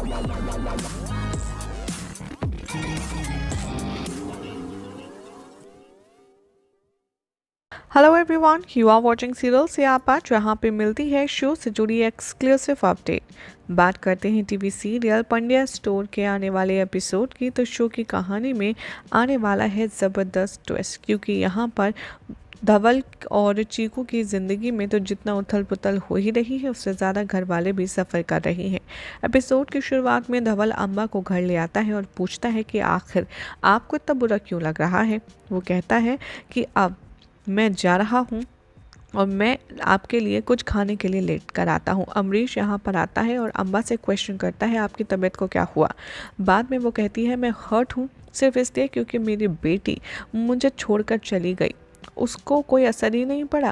Hello everyone, you are watching serial से आपा, जहां पे मिलती है शो से जुड़ी एक्सक्लूसिव अपडेट। बात करते हैं टीवी सीरियल पंड्या स्टोर के आने वाले एपिसोड की। तो शो की कहानी में आने वाला है ज़बरदस्त ट्विस्ट, क्योंकि यहां पर धवल और चीकू की ज़िंदगी में तो जितना उथल पुथल हो ही रही है, उससे ज़्यादा घर वाले भी सफ़र कर रहे हैं। एपिसोड की शुरुआत में धवल अम्बा को घर ले आता है और पूछता है कि आखिर आपको इतना बुरा क्यों लग रहा है। वो कहता है कि अब मैं जा रहा हूँ और मैं आपके लिए कुछ खाने के लिए लेट कर आता हूँ। अमरीश यहाँ पर आता है और अम्बा से क्वेश्चन करता है आपकी तबीयत को क्या हुआ। बाद में वो कहती है मैं हर्ट हूँ सिर्फ इसलिए क्योंकि मेरी बेटी मुझे छोड़कर चली गई, उसको कोई असर ही नहीं पड़ा।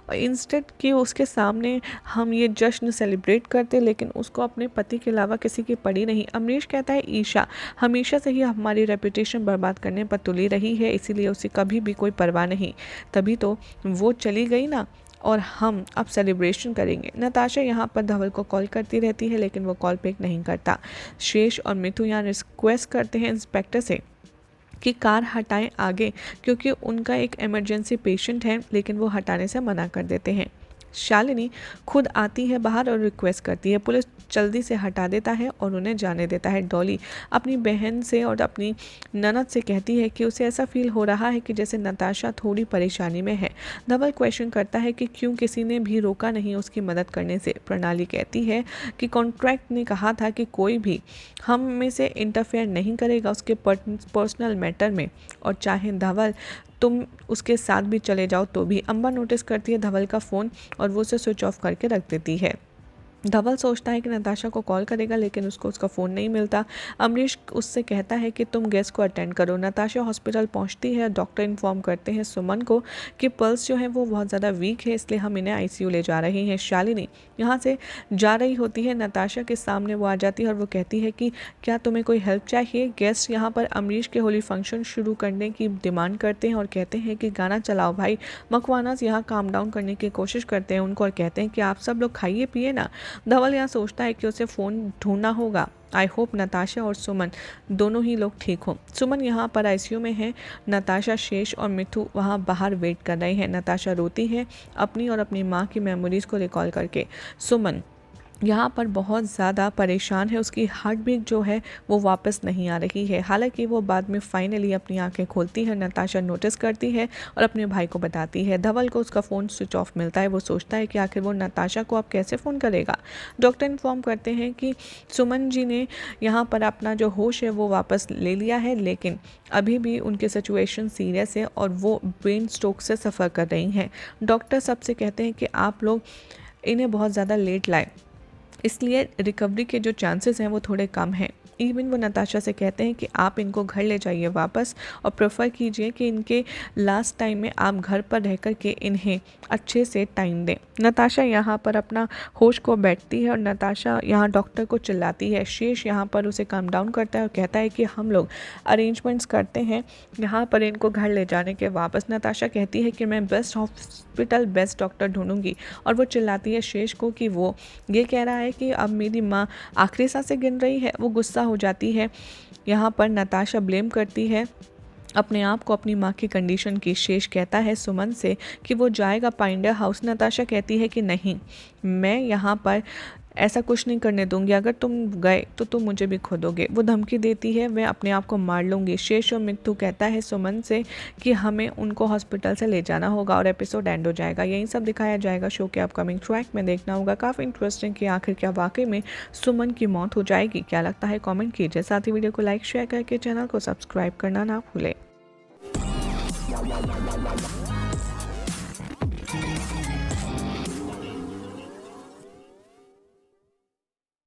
और इंस्टेड कि उसके सामने हम ये जश्न सेलिब्रेट करते, लेकिन उसको अपने पति के अलावा किसी की पड़ी नहीं। अमरीश कहता है ईशा हमेशा से ही हमारी रेपुटेशन बर्बाद करने पर तुली रही है, इसीलिए उसे कभी भी कोई परवाह नहीं, तभी तो वो चली गई ना, और हम अब सेलिब्रेशन करेंगे। नताशा यहाँ पर धवल को कॉल करती रहती है, लेकिन वो कॉल पिक नहीं करता। शेष और मिथु यहाँ रिक्वेस्ट करते हैं इंस्पेक्टर से कि कार हटाएं आगे, क्योंकि उनका एक इमरजेंसी पेशेंट है, लेकिन वो हटाने से मना कर देते हैं। शालिनी खुद आती है बाहर और रिक्वेस्ट करती है, पुलिस जल्दी से हटा देता है और उन्हें जाने देता है। डॉली अपनी बहन से और अपनी ननद से कहती है कि उसे ऐसा फील हो रहा है कि जैसे नताशा थोड़ी परेशानी में है। धवल क्वेश्चन करता है कि क्यों किसी ने भी रोका नहीं उसकी मदद करने से। प्रणाली कहती है कि कॉन्ट्रैक्ट ने कहा था कि कोई भी हम में से इंटरफेयर नहीं करेगा उसके पर्सनल मैटर में, और चाहे धवल तुम उसके साथ भी चले जाओ तो भी। अम्बा नोटिस करती है धवल का फ़ोन और वो उसे स्विच ऑफ करके रख देती है। धवल सोचता है कि नताशा को कॉल करेगा, लेकिन उसको उसका फ़ोन नहीं मिलता। अमरीश उससे कहता है कि तुम गेस्ट को अटेंड करो। नताशा हॉस्पिटल पहुंचती है। डॉक्टर इन्फॉर्म करते हैं सुमन को कि पल्स जो है वो बहुत ज़्यादा वीक है, इसलिए हम इन्हें आईसीयू ले जा रहे हैं। शालिनी यहाँ से जा रही होती है, नताशा के सामने वो आ जाती है और वो कहती है कि क्या तुम्हें कोई हेल्प चाहिए। गेस्ट यहाँ पर अमरीश के होली फंक्शन शुरू करने की डिमांड करते हैं और कहते हैं कि गाना चलाओ भाई। मकवानास यहाँ काम डाउन करने की कोशिश करते हैं उनको और कहते हैं कि आप सब लोग खाइए पिए ना। धवल यहाँ सोचता है कि उसे फ़ोन ढूंढना होगा। आई होप नताशा और सुमन दोनों ही लोग ठीक हों। सुमन यहाँ पर आईसीयू में है। नताशा, शेष और मिथु वहाँ बाहर वेट कर रहे हैं। नताशा रोती है अपनी और अपनी माँ की मेमोरीज़ को रिकॉल करके। सुमन यहाँ पर बहुत ज़्यादा परेशान है, उसकी हार्ट बीट जो है वो वापस नहीं आ रही है। हालांकि वो बाद में फाइनली अपनी आंखें खोलती है। नताशा नोटिस करती है और अपने भाई को बताती है। धवल को उसका फ़ोन स्विच ऑफ मिलता है। वो सोचता है कि आखिर वो नताशा को अब कैसे फ़ोन करेगा। डॉक्टर इन्फॉर्म करते हैं कि सुमन जी ने यहाँ पर अपना जो होश है वो वापस ले लिया है, लेकिन अभी भी उनकी सिचुएशन सीरियस है और वो ब्रेन स्ट्रोक से सफ़र कर रही हैं। डॉक्टर सबसे कहते हैं कि आप लोग इन्हें बहुत ज़्यादा लेट लाए, इसलिए रिकवरी के जो चांसेस हैं वो थोड़े कम हैं। इवन वो नताशा से कहते हैं कि आप इनको घर ले जाइए वापस और प्रेफर कीजिए कि इनके लास्ट टाइम में आप घर पर रह कर के इन्हें अच्छे से टाइम दें। नताशा यहाँ पर अपना होश को बैठती है और नताशा यहाँ डॉक्टर को चिल्लाती है। शेष यहाँ पर उसे काम डाउन करता है और कहता है कि हम लोग अरेंजमेंट्स करते हैं यहाँ पर इनको घर ले जाने के वापस। नताशा कहती है कि मैं बेस्ट हॉस्पिटल बेस्ट डॉक्टर ढूंढूंगी, और वो चिल्लाती है शेष को कि वो ये कह रहा है कि अब मेरी माँ आखिरी सांसें गिन रही है। वो गुस्सा हो जाती है। यहाँ पर नताशा ब्लेम करती है अपने आप को अपनी माँ की कंडीशन की। शेष कहता है सुमन से कि वो जाएगा पाइंडर हाउस। नताशा कहती है कि नहीं, मैं यहाँ पर ऐसा कुछ नहीं करने दूंगी, अगर तुम गए तो तुम मुझे भी खोदोगे। वो धमकी देती है मैं अपने आप को मार लूँगी। शेष और मित्तू कहता है सुमन से कि हमें उनको हॉस्पिटल से ले जाना होगा और एपिसोड एंड हो जाएगा। यही सब दिखाया जाएगा शो के अपकमिंग ट्रैक में। देखना होगा काफ़ी इंटरेस्टिंग कि आखिर क्या वाकई में सुमन की मौत हो जाएगी। क्या लगता है कॉमेंट कीजिए, साथ ही वीडियो को लाइक शेयर करके चैनल को सब्सक्राइब करना ना भूलें।